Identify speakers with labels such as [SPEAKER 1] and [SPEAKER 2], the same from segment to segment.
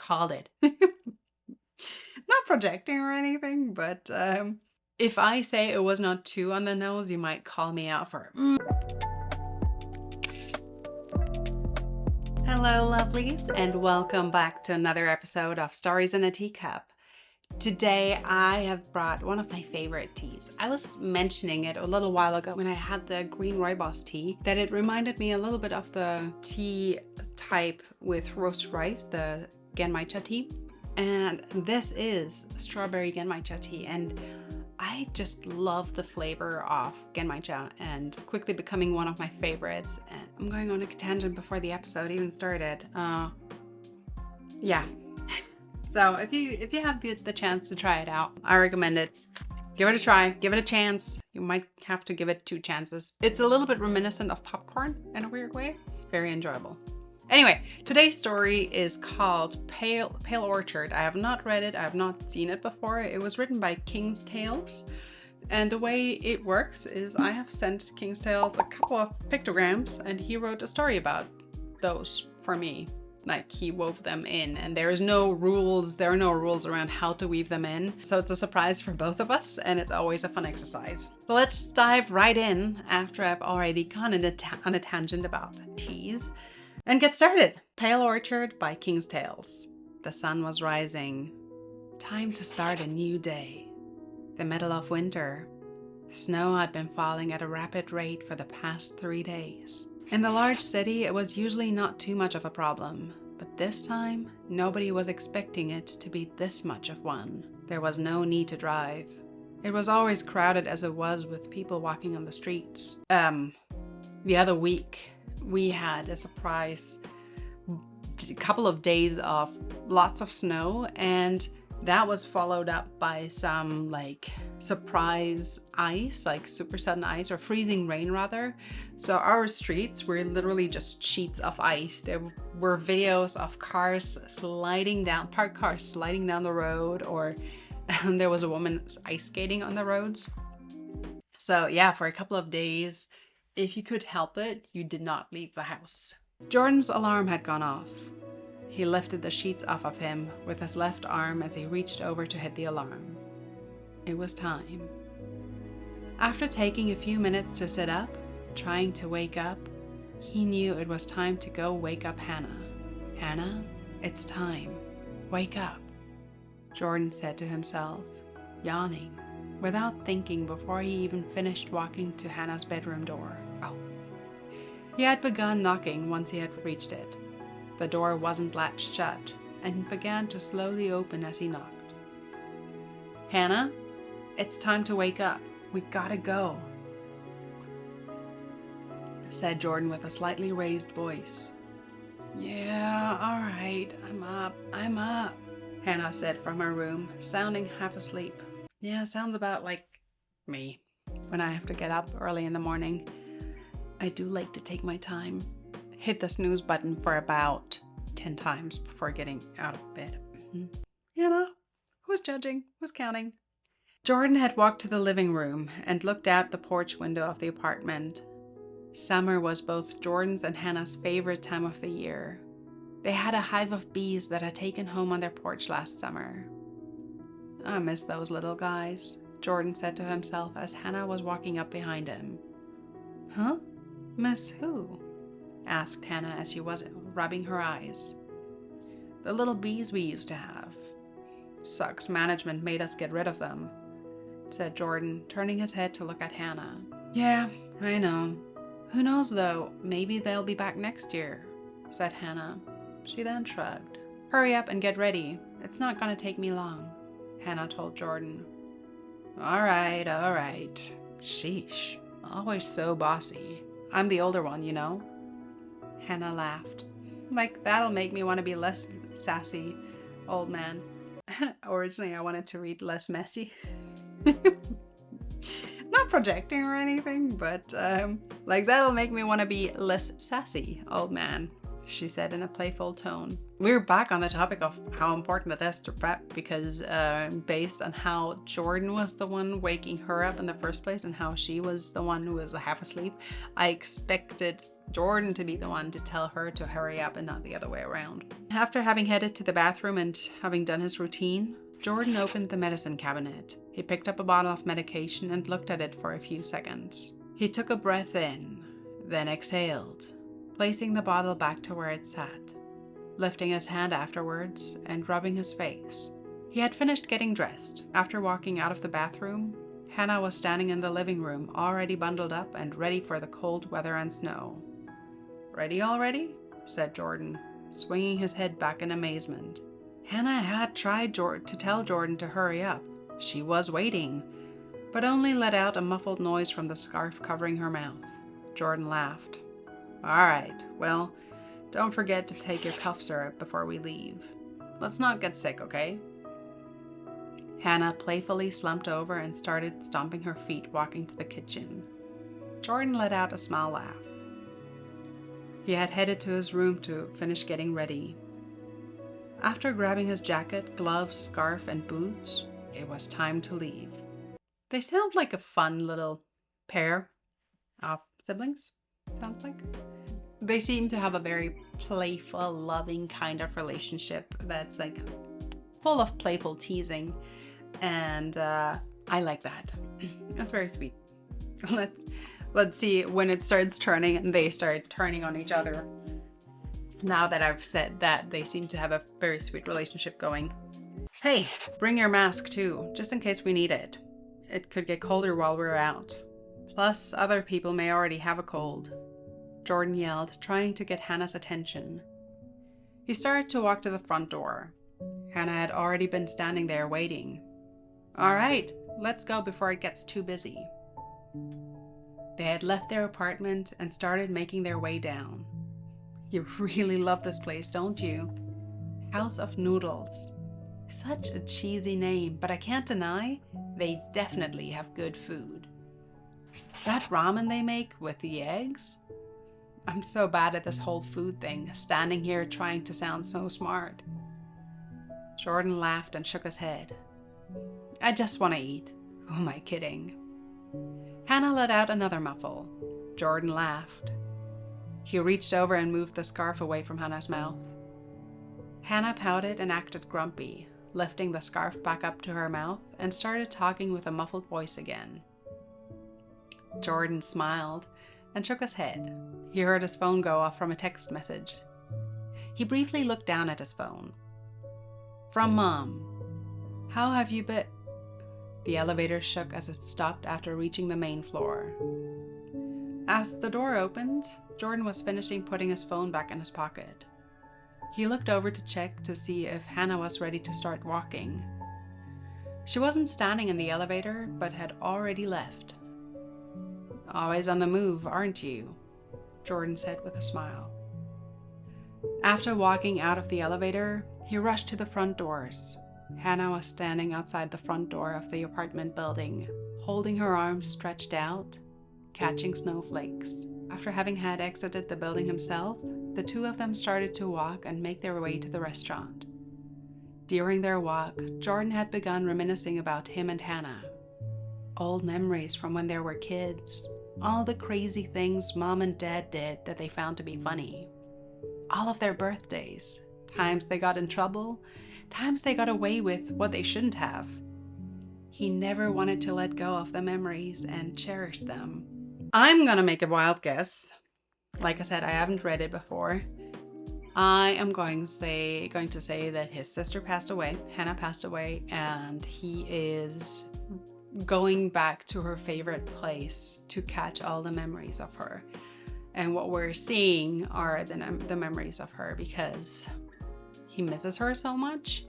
[SPEAKER 1] called it. Not projecting or anything, but if I say it was not too on the nose, you might call me out for it. Hello, lovelies, and welcome back to another episode of Stories in a Teacup. Today, I have brought one of my favorite teas. I was mentioning it a little while ago when I had the green rooibos tea, that it reminded me a little bit of the tea type with roasted rice, the Genmaicha tea. And this is strawberry Genmaicha tea, and I just love the flavor of Genmaicha, and it's quickly becoming one of my favorites. And I'm going on a tangent before the episode even started. Yeah. So if you have the chance to try it out, I recommend it. Give it a try. Give it a chance. You might have to give it 2 chances. It's a little bit reminiscent of popcorn in a weird way. Very enjoyable. Anyway, today's story is called Pale Orchard. I have not read it. I have not seen it before. It was written by Kingz Talez. And the way it works is I have sent Kingz Talez a couple of pictograms and he wrote a story about those for me. Like, he wove them in, and there are no rules around how to weave them in. So it's a surprise for both of us, and it's always a fun exercise. So let's dive right in after I've already gone on a tangent about teas. And get started. Pale Orchard by Kingz Talez. The sun was rising. Time to start a new day. The middle of winter. Snow had been falling at a rapid rate for the past 3 days. In the large city, it was usually not too much of a problem. But this time, nobody was expecting it to be this much of one. There was no need to drive. It was always crowded as it was with people walking on the streets. The other week, we had a surprise couple of days of lots of snow, and that was followed up by some like surprise ice, like super sudden ice, or freezing rain rather. So our streets were literally just sheets of ice. There were videos of cars sliding down, parked cars sliding down the road, or there was a woman ice skating on the roads. So yeah, for a couple of days, if you could help it, you did not leave the house. Jordan's alarm had gone off. He lifted the sheets off of him with his left arm as he reached over to hit the alarm. It was time. After taking a few minutes to sit up, trying to wake up, he knew it was time to go wake up Hannah. Hannah, it's time. Wake up, Jordan said to himself, yawning, without thinking before he even finished walking to Hannah's bedroom door. He had begun knocking once he had reached it. The door wasn't latched shut, and began to slowly open as he knocked. Hannah, it's time to wake up. We gotta go, said Jordan with a slightly raised voice. Yeah, all right, I'm up, Hannah said from her room, sounding half asleep. Yeah, sounds about like me when I have to get up early in the morning. I do like to take my time. Hit the snooze button for about 10 times before getting out of bed. You know, who's judging? Who's counting? Jordan had walked to the living room and looked out the porch window of the apartment. Summer was both Jordan's and Hannah's favorite time of the year. They had a hive of bees that had taken home on their porch last summer. I miss those little guys, Jordan said to himself as Hannah was walking up behind him. Huh? Miss who? Asked Hannah as she was rubbing her eyes. The little bees we used to have. Sucks management made us get rid of them, said Jordan, turning his head to look at Hannah. Yeah, I know. Who knows though, maybe they'll be back next year, said Hannah. She then shrugged. Hurry up and get ready. It's not gonna take me long, Hannah told Jordan. All right. Sheesh, always so bossy. I'm the older one, you know? Hannah laughed. Like, that'll make me want to be less sassy, old man. Originally, I wanted to read less messy. Not projecting or anything, but like, that'll make me want to be less sassy, old man. she said in a playful tone. We're back on the topic of how important it is to prep because based on how Jordan was the one waking her up in the first place and how she was the one who was half asleep, I expected Jordan to be the one to tell her to hurry up and not the other way around. After having headed to the bathroom and having done his routine, Jordan opened the medicine cabinet. He picked up a bottle of medication and looked at it for a few seconds. He took a breath in, then exhaled, placing the bottle back to where it sat, lifting his hand afterwards and rubbing his face. He had finished getting dressed. After walking out of the bathroom, Hannah was standing in the living room, already bundled up and ready for the cold weather and snow. "Ready already?" said Jordan, swinging his head back in amazement. Hannah had tried to tell Jordan to hurry up. She was waiting, but only let out a muffled noise from the scarf covering her mouth. Jordan laughed. "Alright, well, don't forget to take your cough syrup before we leave. Let's not get sick, okay?" Hannah playfully slumped over and started stomping her feet, walking to the kitchen. Jordan let out a small laugh. He had headed to his room to finish getting ready. After grabbing his jacket, gloves, scarf, and boots, it was time to leave. They sound like a fun little pair of siblings, sounds like. They seem to have a very playful, loving kind of relationship that's like full of playful teasing. And I like that. That's very sweet. Let's see when it starts turning and they start turning on each other. Now that I've said that, they seem to have a very sweet relationship going. "Hey, bring your mask too, just in case we need it. It could get colder while we're out. Plus, other people may already have a cold," Jordan yelled, trying to get Hannah's attention. He started to walk to the front door. Hannah had already been standing there waiting. "All right, let's go before it gets too busy." They had left their apartment and started making their way down. You really love this place, don't you? House of Noodles. Such a cheesy name, but I can't deny they definitely have good food. That ramen they make with the eggs? I'm so bad at this whole food thing, standing here trying to sound so smart. Jordan laughed and shook his head. "I just want to eat. Who am I kidding?" Hannah let out another muffle. Jordan laughed. He reached over and moved the scarf away from Hannah's mouth. Hannah pouted and acted grumpy, lifting the scarf back up to her mouth and started talking with a muffled voice again. Jordan smiled and shook his head. He heard his phone go off from a text message. He briefly looked down at his phone. "From Mom. How have you been?" The elevator shook as it stopped after reaching the main floor. As the door opened, Jordan was finishing putting his phone back in his pocket. He looked over to check to see if Hannah was ready to start walking. She wasn't standing in the elevator, but had already left. "Always on the move, aren't you?" Jordan said with a smile. After walking out of the elevator, he rushed to the front doors. Hannah was standing outside the front door of the apartment building, holding her arms stretched out, catching snowflakes. After having had exited the building himself, the two of them started to walk and make their way to the restaurant. During their walk, Jordan had begun reminiscing about him and Hannah. Old memories from when they were kids, all the crazy things Mom and Dad did that they found to be funny. All of their birthdays, times they got in trouble, times they got away with what they shouldn't have. He never wanted to let go of the memories and cherished them. I'm gonna make a wild guess. Like I said, I haven't read it before. I am going to say that his sister passed away, Hannah passed away, and he is going back to her favorite place to catch all the memories of her. And what we're seeing are the memories of her because he misses her so much.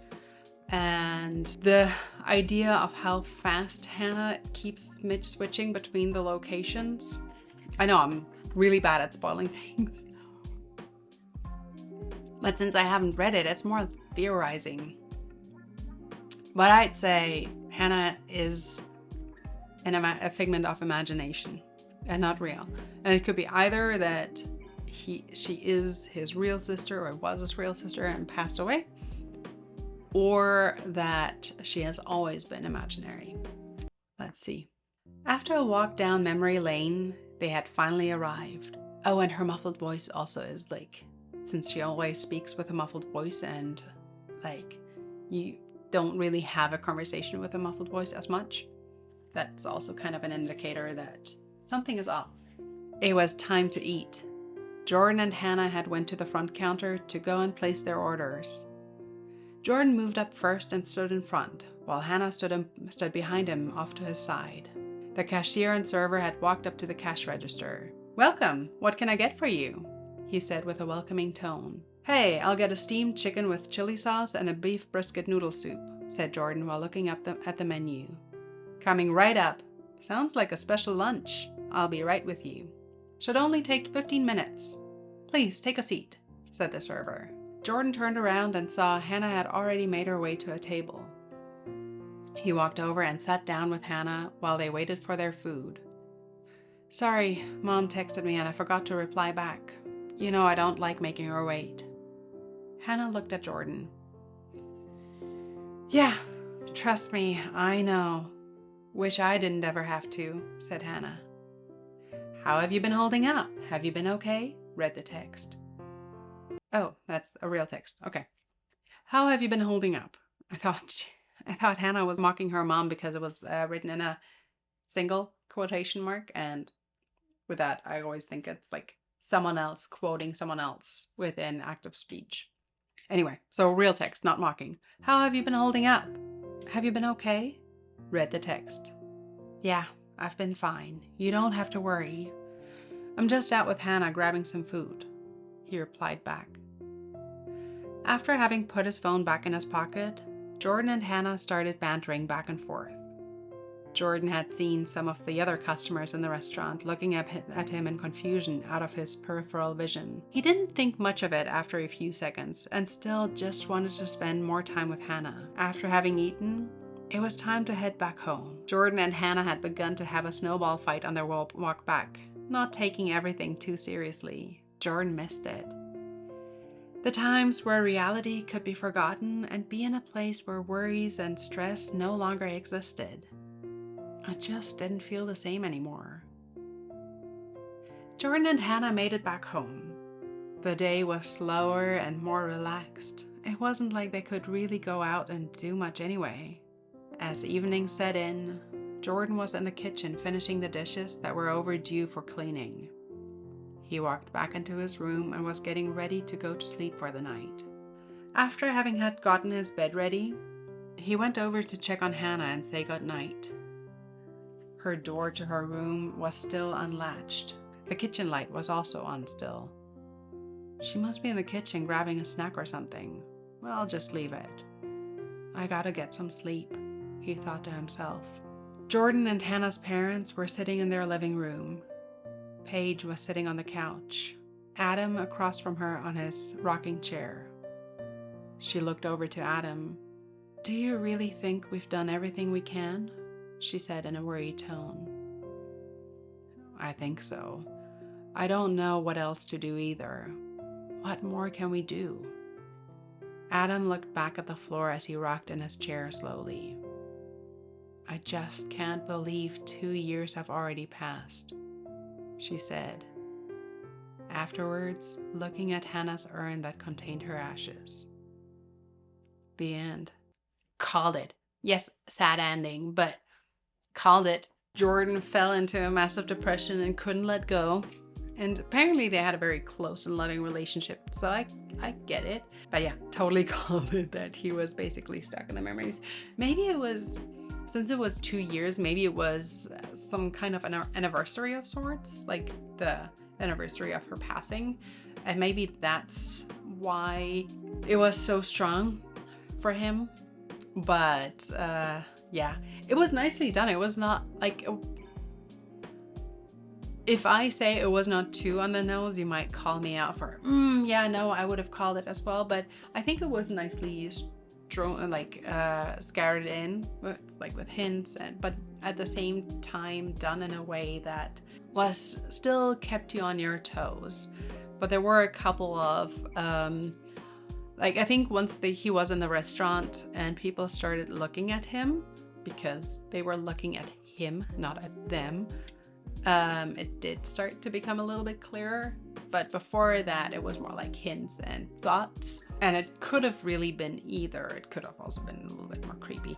[SPEAKER 1] And the idea of how fast Hannah keeps switching between the locations. I know I'm really bad at spoiling things. But since I haven't read it, it's more theorizing. But I'd say Hannah is a figment of imagination and not real. And it could be either that she is his real sister, or was his real sister and passed away, or that she has always been imaginary. Let's see. After a walk down memory lane, they had finally arrived. Oh, and her muffled voice also is like, since she always speaks with a muffled voice, and like you don't really have a conversation with a muffled voice as much, that's also kind of an indicator that something is off. It was time to eat. Jordan and Hannah had went to the front counter to go and place their orders. Jordan moved up first and stood in front, while Hannah stood behind him off to his side. The cashier and server had walked up to the cash register. "Welcome, what can I get for you?" he said with a welcoming tone. "Hey, I'll get a steamed chicken with chili sauce and a beef brisket noodle soup," said Jordan while looking up at the menu. "Coming right up. Sounds like a special lunch. I'll be right with you. Should only take 15 minutes. Please take a seat," said the server. Jordan turned around and saw Hannah had already made her way to a table. He walked over and sat down with Hannah while they waited for their food. "Sorry, Mom texted me and I forgot to reply back. You know I don't like making her wait." Hannah looked at Jordan. "Yeah, trust me, I know. Wish I didn't ever have to," said Hannah. "How have you been holding up? Have you been okay?" read the text. Oh, that's a real text. Okay. "How have you been holding up?" I thought Hannah was mocking her mom because it was written in a single quotation mark, and with that, I always think it's like someone else quoting someone else within active speech. Anyway, so real text, not mocking. "How have you been holding up? Have you been okay?" read the text. "Yeah, I've been fine. You don't have to worry. I'm just out with Hannah grabbing some food," he replied back. After having put his phone back in his pocket, Jordan and Hannah started bantering back and forth. Jordan had seen some of the other customers in the restaurant looking at him in confusion out of his peripheral vision. He didn't think much of it after a few seconds and still just wanted to spend more time with Hannah. After having eaten, it was time to head back home. Jordan and Hannah had begun to have a snowball fight on their walk back, not taking everything too seriously. Jordan missed it. The times where reality could be forgotten and be in a place where worries and stress no longer existed. I just didn't feel the same anymore. Jordan and Hannah made it back home. The day was slower and more relaxed. It wasn't like they could really go out and do much anyway. As evening set in, Jordan was in the kitchen finishing the dishes that were overdue for cleaning. He walked back into his room and was getting ready to go to sleep for the night. After having had gotten his bed ready, he went over to check on Hannah and say goodnight. Her door to her room was still unlatched. The kitchen light was also on still. She must be in the kitchen grabbing a snack or something. Well, I'll just leave it. I gotta get some sleep, he thought to himself. Jordan and Hannah's parents were sitting in their living room. Paige was sitting on the couch, Adam across from her on his rocking chair. She looked over to Adam. "Do you really think we've done everything we can?" she said in a worried tone. "I think so. I don't know what else to do either. What more can we do?" Adam looked back at the floor as he rocked in his chair slowly. "I just can't believe 2 years have already passed," she said. Afterwards, looking at Hannah's urn that contained her ashes. The end. Called it. Yes, sad ending, but called it. Jordan fell into a massive depression and couldn't let go. And apparently they had a very close and loving relationship, so I get it. But yeah, totally called it that he was basically stuck in the memories. Maybe it was, since it was 2 years, maybe it was some kind of an anniversary of sorts, like the anniversary of her passing. And maybe that's why it was so strong for him. But yeah, it was nicely done. It was not like, if I say it was not too on the nose, you might call me out for, yeah, no, I would have called it as well. But I think it was nicely scattered in with hints, but at the same time done in a way that was still kept you on your toes. But there were a couple of like, I think once he was in the restaurant and people started looking at him, because they were looking at him, not at them, it did start to become a little bit clearer. But before that, it was more like hints and thoughts. And it could have really been either. It could have also been a little bit more creepy.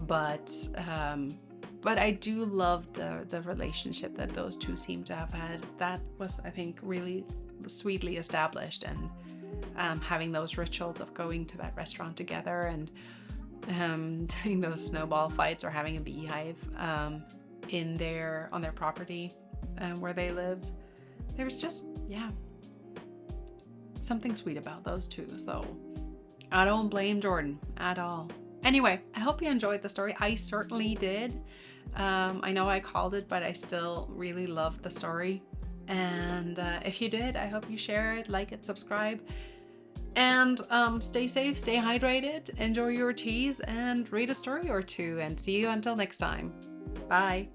[SPEAKER 1] But I do love the relationship that those two seem to have had. That was, I think, really sweetly established. And having those rituals of going to that restaurant together and doing those snowball fights or having a beehive on their property where they live. There was just, yeah, something sweet about those two. So I don't blame Jordan at all. Anyway, I hope you enjoyed the story. I certainly did. I know I called it, but I still really loved the story. And if you did, I hope you share it, like it, subscribe. And stay safe, stay hydrated, enjoy your teas, and read a story or two. And see you until next time. Bye.